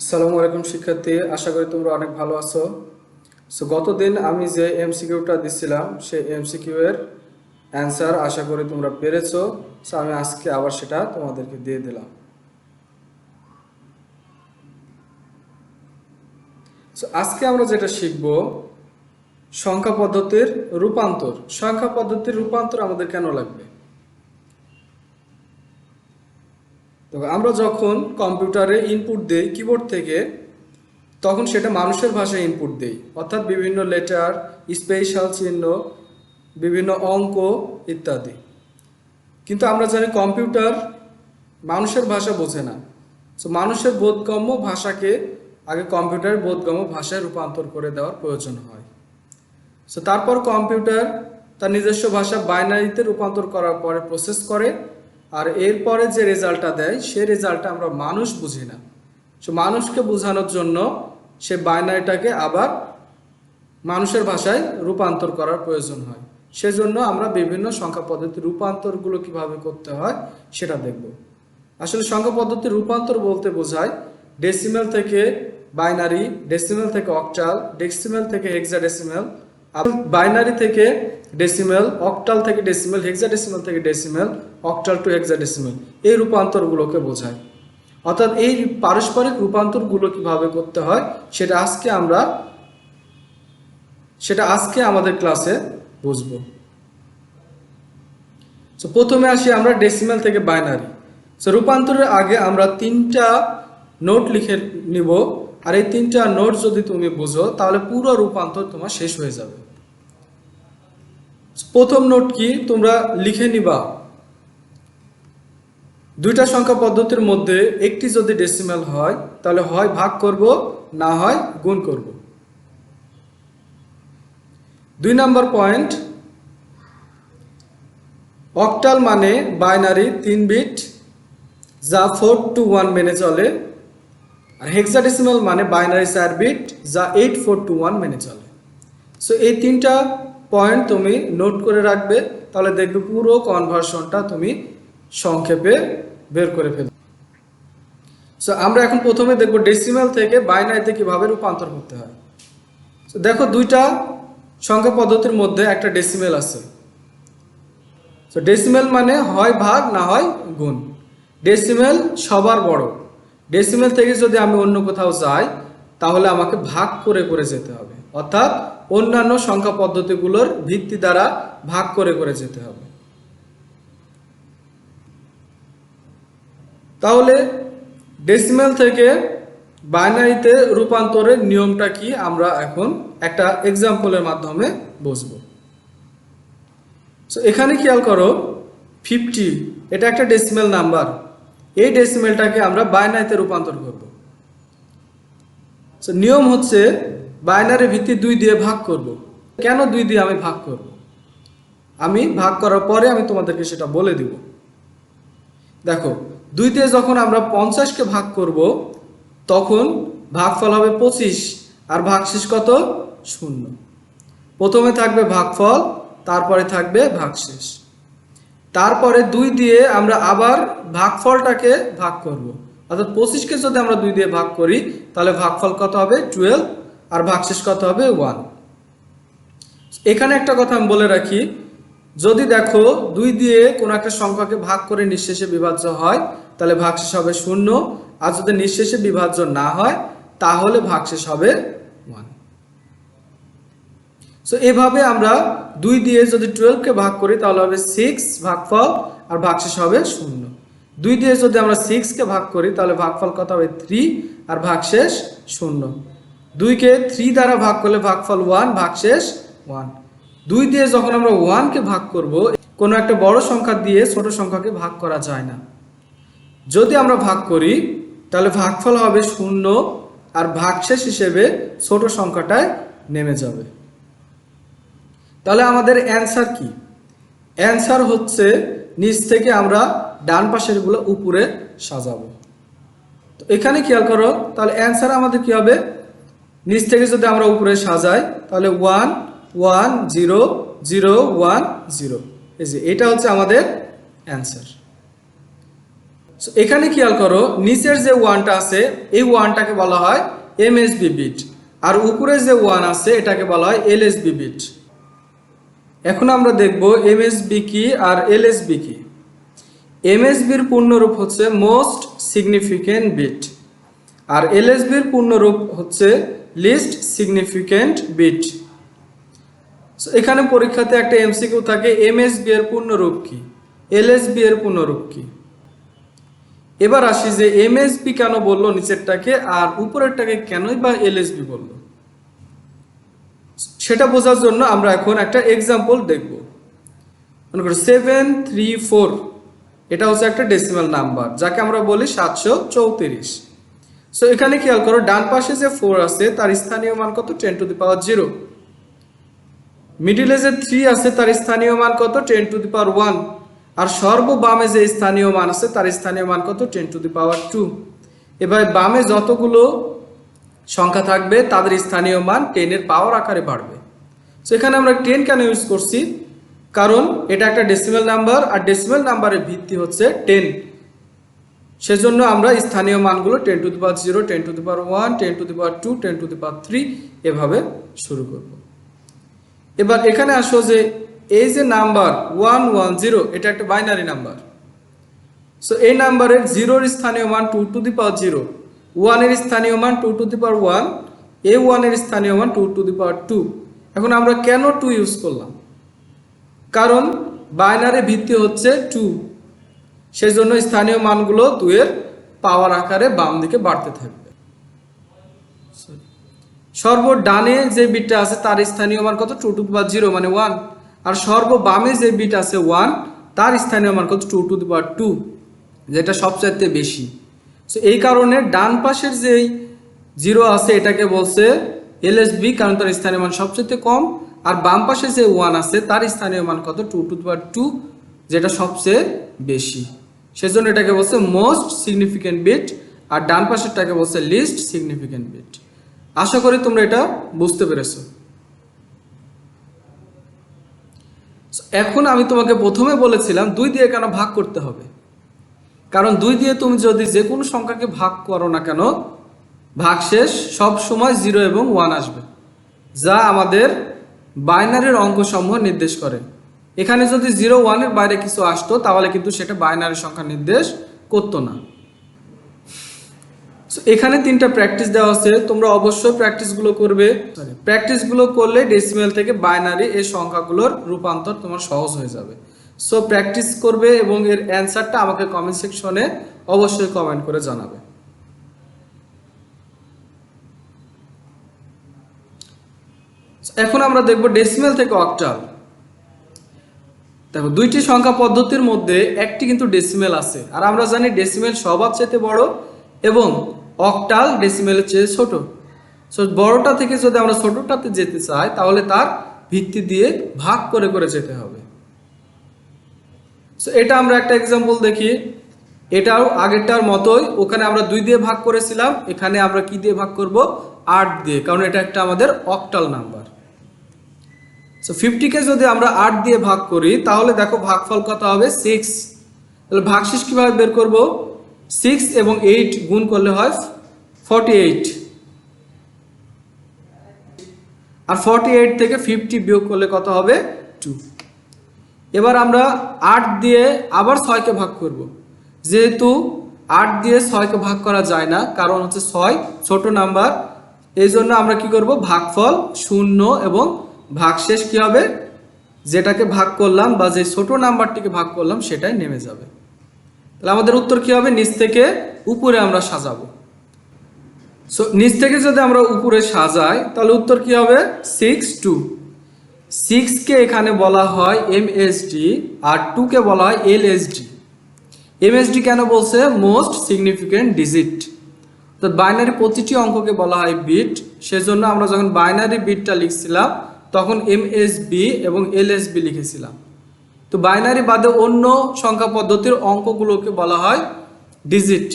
আসসালামু আলাইকুম শিক্ষার্থী, আশা করি তোমরা অনেক ভালো আছো। গত দিন আমি যে এমসিকিউটা দিছিলাম সেই এমসিকিউ এর অ্যান্সার আশা করি তোমরা পেরেছো। আমি আজকে আবার সেটা তোমাদেরকে দিয়ে দিলাম। আজকে আমরা যেটা শিখব সংখ্যা পদ্ধতির রূপান্তর। সংখ্যা পদ্ধতির রূপান্তর আমাদের কেন লাগবে? তো আমরা যখন কম্পিউটারে ইনপুট দেই কিবোর্ড থেকে, তখন সেটা মানুষের ভাষায় ইনপুট দেই, অর্থাৎ বিভিন্ন লেটার, স্পেশাল চিহ্ন, বিভিন্ন অঙ্ক ইত্যাদি। কিন্তু আমরা জানি কম্পিউটার মানুষের ভাষা বোঝে না। মানুষের বোধগম্য ভাষাকে আগে কম্পিউটারের বোধগম্য ভাষায় রূপান্তর করে দেওয়ার প্রয়োজন হয়। তারপর কম্পিউটার তার নিজস্ব ভাষা বাইনারিতে রূপান্তর করার পরে প্রসেস করে, আর এরপরে যে রেজাল্টটা দেয় সেই রেজাল্টটা আমরা মানুষ বুঝি না। মানুষকে বোঝানোর জন্য সে বাইনারিটাকে আবার মানুষের ভাষায় রূপান্তর করার প্রয়োজন হয়। সেজন্য আমরা বিভিন্ন সংখ্যা পদ্ধতির রূপান্তরগুলো কিভাবে করতে হয় সেটা দেখব। আসলে সংখ্যা পদ্ধতির রূপান্তর বলতে বোঝায় ডেসিমেল থেকে বাইনারি, ডেসিমেল থেকে অক্টাল, ডেসিমেল থেকে হেক্সাডেসিমেল, বাইনারি থেকে ডেসিমেল, অক্টাল থেকে ডেসিমেল, হেক্সাডেসিমেল থেকে ডেসিমেল, অক্টাল টু হেক্সাডেসিমেল, এই রূপান্তরগুলোকে বোঝায়। অর্থাৎ এই পারস্পরিক রূপান্তরগুলো কিভাবে করতে হয় সেটা আজকে আমাদের ক্লাসে বুঝবো। প্রথমে আসি আমরা ডেসিমেল থেকে বাইনারি। রূপান্তরের আগে আমরা তিনটা নোট লিখে নিব, আর এই তিনটা নোট যদি তুমি বুঝো তাহলে পুরো রূপান্তর তোমার শেষ হয়ে যাবে। প্রথম নোট কি তোমরা লিখে নিবা, দুইটা সংখ্যা পদ্ধতির মধ্যে একটি যদি ডেসিমেল হয় তাহলে হয় ভাগ করব, না হয় গুণ করব। 2 নম্বর পয়েন্ট, অক্টাল মানে বাইনারি 3 বিট যা 4 to 1 মেনে চলে, আর হেক্সাডেসিমাল মানে বাইনারি 4 বিট যা 8 4 to 1 মেনে চলে। এই তিনটা পয়েন্ট তুমি নোট করে রাখবে, তাহলে দেখবে পুরো কনভার্সনটা তুমি সংক্ষেপে বের করে ফেলবে। আমরা এখন প্রথমে দেখব ডেসিমেল থেকে বাইনারিতে কিভাবে রূপান্তর করতে হয়। দেখো দুইটা সংখ্যা পদ্ধতির মধ্যে একটা ডেসিমেল আছে। ডেসিমেল মানে হয় ভাগ, না হয় গুণ। ডেসিমেল সবার বড়। ডেসিমেল থেকে যদি আমি অন্য কোথাও যাই তাহলে আমাকে ভাগ করে করে যেতে হবে, অর্থাৎ অন্যান্য সংখ্যা পদ্ধতিগুলোর ভিত্তি দ্বারা ভাগ করে করে যেতে হবে। তাহলে ডেসিমেল থেকে বাইনারিতে রূপান্তরের নিয়মটা কি আমরা এখন একটা এক্সাম্পলের মাধ্যমে বুঝবো। এখানে খেয়াল করো 50 এটা একটা ডেসিমেল নাম্বার। এই ডেসিমেলটাকে আমরা বাইনারিতে রূপান্তর করব। নিয়ম হচ্ছে বাইনারি ভিত্তি 2 দিয়ে ভাগ করব। কেন 2 দিয়ে আমি ভাগ করব? আমি ভাগ করার পরে আমি তোমাদেরকে সেটা বলে দিব। দেখো 2 দিয়ে যখন আমরা 50কে ভাগ করব তখন ভাগফল হবে 25, আর ভাগশেষ কত? 0। প্রথমে থাকবে ভাগফল, তারপরে থাকবে ভাগশেষ। তারপরে 2 দিয়ে আমরা আবার ভাগফলটাকে ভাগ করব, অর্থাৎ 25কে যদি আমরা 2 দিয়ে ভাগ করি তাহলে ভাগফল কত হবে? 12, আর ভাগশেষ কত হবে? 1। এখানে একটা কথা আমি বলে রাখি, যদি দেখো 2 দিয়ে কোনো একটা সংখ্যাকে ভাগ করে নিঃশেষে বিভাজ্য হয় তাহলে ভাগশেষ হবে 0, আর যদি নিঃশেষে বিভাজ্য না হয় তাহলে ভাগশেষ হবে 1। এভাবে আমরা 2 দিয়ে যদি 12কে ভাগ করি তাহলে হবে 6 ভাগফল, আর ভাগশেষ হবে 0। 2 দিয়ে যদি আমরা 6কে ভাগ করি তাহলে ভাগফল কত হবে? 3, আর ভাগশেষ 0। 2কে 3 দ্বারা ভাগ করলে ভাগফল 1, ভাগশেষ 1। 2 দিয়ে যখন আমরা 1কে ভাগ করব, কোনো একটা বড় সংখ্যা দিয়ে ছোট সংখ্যাকে ভাগ করা যায় না। যদি আমরা ভাগ করি তাহলে ভাগফল হবে 0, আর ভাগশেষ হিসেবে ছোট সংখ্যাটায় নেমে যাবে। তাহলে আমাদের অ্যান্সার কি? অ্যান্সার হচ্ছে নিচ থেকে আমরা ডান পাশেরগুলো উপরে সাজাবো। তো এখানে খেয়াল করো, তাহলে অ্যান্সার আমাদের কি হবে? নিচ থেকে যদি আমরা উপরে সাজাই তাহলে 1 1 0 0 1 0, এই যে এটা হচ্ছে আমাদের অ্যান্সার। So, এখানে খেয়াল করো নিচের যে ওয়ানটা আছে এই ওয়ানটাকে বলা হয় এমএসবি বিট, আর উপরে যে ওয়ান আছে এটাকে বলা হয় এলএসবি বিট। এখন আমরা দেখব এমএসবি কি আর এলএসবি কি। এমএসবির পূর্ণরূপ হচ্ছে মোস্ট সিগনিফিক্যান্ট বিট, আর এলএসবির পূর্ণরূপ হচ্ছে লিস্ট সিগনিফিক্যান্ট বিট। এখানে পরীক্ষাতে একটা এমসিকিউ থাকে এমএসবি এর পূর্ণরূপ কি, এলএসবি এর পূর্ণরূপ কি। এবার আসি যে এমএসবি কেন বললো নিচেরটাকে আর উপরেরটাকে কেনই বা এলএসবি বললো, সেটা বোঝার জন্য আমরা এখন একটা এক্সাম্পল দেখব। মনে করো 734, এটা হচ্ছে একটা ডেসিমাল নাম্বার যাকে আমরা বলি 734। সো এখানে খেয়াল করো ডান পাশে যে 4 আছে তার স্থানীয় মান কত, 10⁻0। মিডিলে যে 3 আছে তার স্থানীয় মান কত, 10⁻1। আর সর্ববামে যে স্থানীয় মান আছে তার স্থানীয় মান কত, 10⁻2। এবার বামে যতগুলো সংখ্যা থাকবে তাদের স্থানীয় মান 10 এর পাওয়ার আকারে বাড়বে। সো এখানে আমরা 10 কেন ইউজ করছি, কারণ এটা একটা ডেসিমাল নাম্বার আর ডেসিমাল নাম্বারের ভিত্তি হচ্ছে 10। সেজন্য আমরা স্থানীয় মানগুলো 10⁻0, 10⁻1, 10⁻2, 10⁻3 এভাবে শুরু করব। এবার এখানে আসো যে এই যে নাম্বার 110 এটা একটা বাইনারি নাম্বার। সো এই নাম্বারের 0 এর স্থানীয় মান 2⁻0, 1 এর স্থানীয় মান 2⁻1, এই 1 এর স্থানীয় মান 2⁻2। এখন আমরা কেন 2 ইউজ করলাম, কারণ বাইনারি ভিত্তি হচ্ছে 2, সেজন্য স্থানীয় মানগুলো 2 এর পাওয়ার আকারে বাম দিকে বাড়তে থাকবে। সর্বডানে যে বিটটা আছে তার স্থানীয় মান কত, 2⁻0 মানে 1। আর সর্ববামে যে বিট আছে 1 তার স্থানীয় মান কত, 2⁻2, যেটা সবচাইতে বেশি। সো এই কারণে ডান পাশের যে 0 আছে এটাকে বলছে এলএসবি, কারণ তার স্থানীয় মান সবচাইতে কম। আর বাম পাশে যে 1 আছে তার স্থানীয় মান কত, 2⁻2, যেটা সবচেয়ে বেশি। সেজন্য এটাকে বলছে মোস্ট সিগনিফিক্যান্ট বিট, আর ডান পাশেরটাকে বলছে লিস্ট সিগনিফিক্যান্ট বিট। আশা করি তোমরা এটা বুঝতে পেরেছো। এখন আমি তোমাকে প্রথমে বলেছিলাম 2 দিয়ে কেন ভাগ করতে হবে, কারণ 2 দিয়ে তুমি যদি যে কোনো সংখ্যাকে ভাগ করো না কেন ভাগশেষ সব সময় 0 এবং 1 আসবে, যা আমাদের বাইনারির অঙ্কসমূহ নির্দেশ করে। এখানে যদি 0, 1 এর বাইরে কিছু আসতো তাহলে কিন্তু সেটা বাইনারি সংখ্যা নির্দেশ করতো না। এখানে 3টা প্র্যাকটিস দেওয়া আছে, তোমরা অবশ্যই প্র্যাকটিসগুলো করবে। প্র্যাকটিসগুলো করলে ডেসিমেল থেকে বাইনারি এই সংখ্যাগুলোর রূপান্তর তোমার সহজ হয়ে যাবে। সো প্র্যাকটিস করবে এবং এর অ্যান্সারটা আমাকে কমেন্ট সেকশনে অবশ্যই কমেন্ট করে জানাবে। এখন আমরা দেখব ডেসিমেল থেকে অক্টাল। দেখো 2টি সংখ্যা পদ্ধতির মধ্যে একটি কিন্তু ডেসিমেল আছে, আর আমরা জানি ডেসিমেল সবার চেয়ে বড় এবং অক্টাল ডেসিমেলের চেয়ে ছোট। সো বড়টা থেকে যদি আমরা ছোটটাতে যেতে চাই তাহলে তার ভিত্তি দিয়ে ভাগ করে করে যেতে হবে। সো এটা আমরা একটা এক্সাম্পল দেখি। এটাও আগেরটার মতোই, ওখানে আমরা 2 দিয়ে ভাগ করেছিলাম, এখানে আমরা কি দিয়ে ভাগ করব, 8 দিয়ে, কারণ এটা একটা আমাদের অক্টাল নাম্বার। সো 50 কে যদি আমরা 8 দিয়ে ভাগ করি তাহলে দেখো ভাগফল কত হবে, 6। তাহলে ভাগশেষ কিভাবে বের করব, 6 এবং 8 গুণ করলে হয় 48, আর 48 থেকে 50 বিয়োগ করলে কত হবে, 2। এবার আমরা 8 দিয়ে আবার 6কে ভাগ করব। যেহেতু 8 দিয়ে 6কে ভাগ করা যায় না, কারণ হচ্ছে 6 ছোট নাম্বার, এই জন্য আমরা কি করব, ভাগফল 0 এবং ভাগশেষ কি হবে, যেটাকে ভাগ করলাম বা যে ছোট নাম্বারটিকে ভাগ করলাম সেটাই নেমে যাবে। তাহলে আমাদের উত্তর কি হবে, নিচ থেকে উপরে আমরা সাজাবো। সো নিচ থেকে যদি আমরা উপরে সাজাই তাহলে উত্তর কি হবে, 6, 2। 6 কে এখানে বলা হয় এমএসডি আর 2 কে বলা হয় এলএসডি। এমএসডি কেন বলছে, মোস্ট সিগনিফিক্যান্ট ডিজিট। তো বাইনারি প্রতিটি অঙ্ককে বলা হয় বিট, সেজন্য আমরা যখন বাইনারি বিটটা লিখছিলাম তখন এমএসবি এবং এলএসবি লিখেছিলাম। তো বাইনারি বাদে অন্য সংখ্যা পদ্ধতির অঙ্কগুলোকে বলা হয় ডিজিট,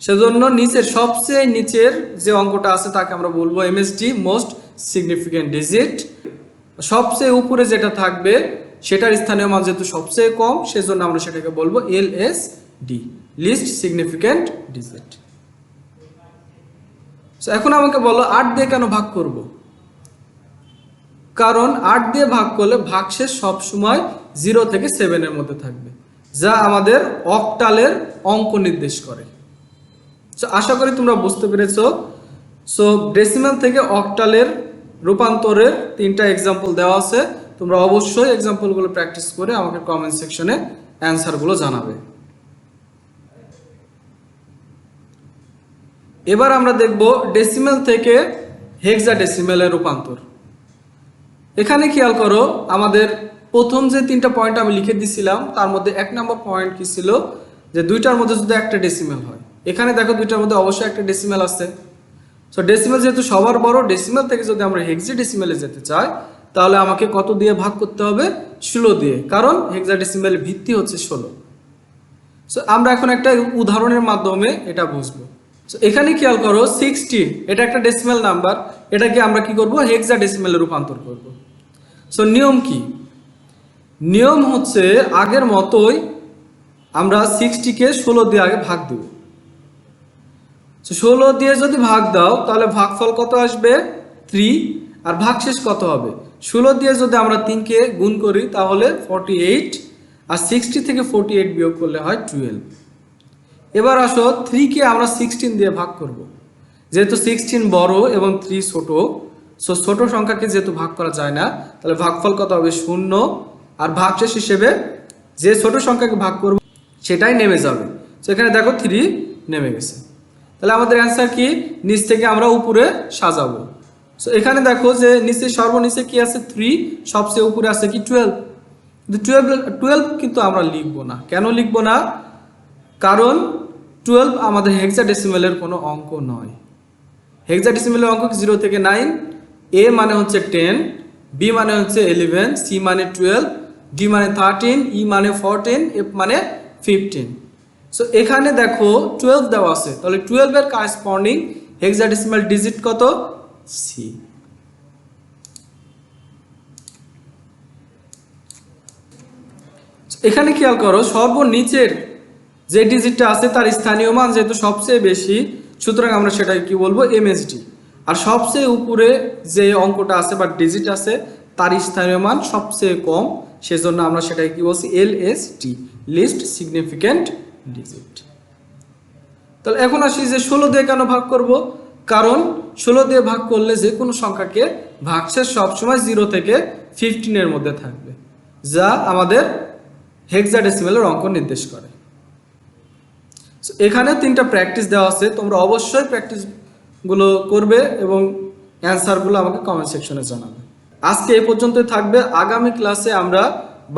সেজন্য নিচের সবচেয়ে নিচের যে অঙ্কটা আছে তাকে আমরা বলবো এমএসডি, মোস্ট সিগনিফিক্যান্ট ডিজিট। সবচেয়ে উপরে যেটা থাকবে সেটার স্থানীয় মান যেহেতু সবচেয়ে কম, সেজন্য আমরা সেটাকে বলবো LSB. D, list significant digit. এখন আমাকে বলো 8 দিয়ে কেন ভাগ করব? কারণ 8 দিয়ে ভাগ করলে ভাগশেষ সবসময় 0 থেকে 7 এর মধ্যে থাকবে, যা আমাদের অক্টালের অঙ্ক নির্দেশ করে। আশা করি তোমরা বুঝতে পেরেছো। সো ডেসিমাল থেকে অক্টালের রূপান্তরের 3টা এক্সাম্পল দেওয়া আছে, তোমরা অবশ্যই এক্সাম্পলগুলো প্র্যাকটিস করে আমাকে কমেন্ট সেকশনে অ্যান্সারগুলো জানাবে। এবার আমরা দেখব ডেসিমাল থেকে হেক্সাডেসিমালের রূপান্তর। এখানে খেয়াল করো, আমাদের প্রথম যে 3টা পয়েন্ট আমি লিখে দিছিলাম তার মধ্যে 1 নম্বর পয়েন্ট কি ছিল, যে 2টার মধ্যে যদি একটা ডেসিমাল হয়। এখানে দেখো 2টার মধ্যে অবশ্যই একটা ডেসিমাল আছে। সো ডেসিমাল যেহেতু সবার বড়, ডেসিমাল থেকে যদি আমরা হেক্সাডেসিমালে যেতে চাই তাহলে আমাকে কত দিয়ে ভাগ করতে হবে? 16 দিয়ে, কারণ হেক্সাডেসিমালের ভিত্তি হচ্ছে 16। সো আমরা এখন একটা উদাহরণের মাধ্যমে এটা বুঝবো। সো এখানে খেয়াল করো 16, এটা একটা ডেসিমাল নাম্বার, এটাকে আমরা কি করব? হেক্সাডেসিমালে রূপান্তর করব। সো নিয়ম কি? নিয়ম হচ্ছে আগের মতোই আমরা 60কে 16 দিয়ে আগে ভাগ দেব। 16 দিয়ে যদি ভাগ দাও তাহলে ভাগফল কত আসবে? 3। আর ভাগশেষ কত হবে? 16 দিয়ে যদি আমরা 3কে গুণ করি তাহলে 48, আর 60 থেকে 48 বিয়োগ করলে হয় 12। এবার আসো 3কে আমরা 16 দিয়ে ভাগ করব। যেহেতু 16 বড় এবং 3 ছোট, সো ছোট সংখ্যাকে যেহেতু ভাগ করা যায় না, তাহলে ভাগফল কত হবে? 0। আর ভাগশেষ হিসেবে যে ছোট সংখ্যাকে ভাগ করব সেটাই নেমে যাবে। সো এখানে দেখো 3 নেমে গেছে। তাহলে আমাদের অ্যান্সার কি? নিচ থেকে আমরা উপরে সাজাবো। সো এখানে দেখো যে নিচে সর্বনিচে কি আছে? 3, সবচেয়ে উপরে আছে কি? 12। কিন্তু 12 কিন্তু আমরা লিখবো না। কেন লিখবো না? কারণ 12 আমাদের হেক্সাডেসিমালের কোনো অঙ্ক নয়। হেক্সাডেসিমালের অঙ্ক 0 থেকে 9, এ মানে হচ্ছে 10, বি মানে হচ্ছে 11, সি মানে 12, ডি মানে 13, ই মানে 14, এফ মানে 15। সো এখানে দেখো 12 দেওয়া আছে, তাহলে 12 এর কারেসপন্ডিং হেক্সাডেসিমাল ডিজিট কত? সি। এখানে খেয়াল করো সর্বনিচের যে ডিজিটটা আছে তার স্থানীয় মান যেহেতু সবচেয়ে বেশি, সুতরাং আমরা সেটাকে কি বলবো? এমএসডি। আর সবচেয়ে উপরে যে অঙ্কটা আছে বা ডিজিট আছে তার স্থানীয় মান সবচেয়ে কম, সেজন্য আমরা সেটাকে কি বলছি? LSD, list significant digit. তাহলে এখন আসি যে 16 দিয়ে কেন ভাগ করব? কারণ 16 দিয়ে ভাগ করলে যে কোনো সংখ্যাকে ভাগশেষ সবসময় 0 থেকে 15 এর মধ্যে থাকবে, যা আমাদের হেক্সাডেসিমালের অঙ্ক নির্দেশ করে। এখানে 3টা প্র্যাকটিস দেওয়া আছে, তোমরা অবশ্যই প্র্যাকটিসগুলো করবে এবং অ্যান্সারগুলো আমাকে কমেন্ট সেকশনে জানাবে। আজকে এই পর্যন্তই থাকবে। আগামী ক্লাসে আমরা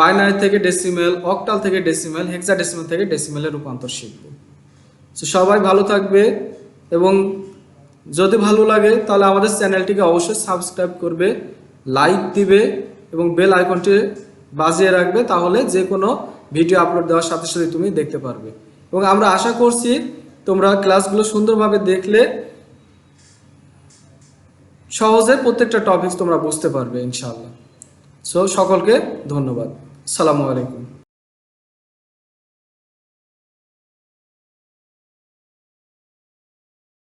বাইনারি থেকে ডেসিমেল, অক্টাল থেকে ডেসিমেল, হেক্সাডেসিমাল থেকে ডেসিমেলের রূপান্তর শিখব। সবাই ভালো থাকবে এবং যদি ভালো লাগে তাহলে আমাদের চ্যানেলটিকে অবশ্যই সাবস্ক্রাইব করবে, লাইক দিবে এবং বেল আইকনটি বাজিয়ে রাখবে, তাহলে যে কোনো ভিডিও আপলোড দেওয়ার সাথে সাথে তুমি দেখতে পারবে। এবং আমরা আশা করছি তোমরা ক্লাসগুলো সুন্দরভাবে দেখলে সহজে প্রত্যেকটা টপিক তোমরা বুঝতে পারবে ইনশাআল্লাহ। সো সকলকে ধন্যবাদ। আসসালামু আলাইকুম।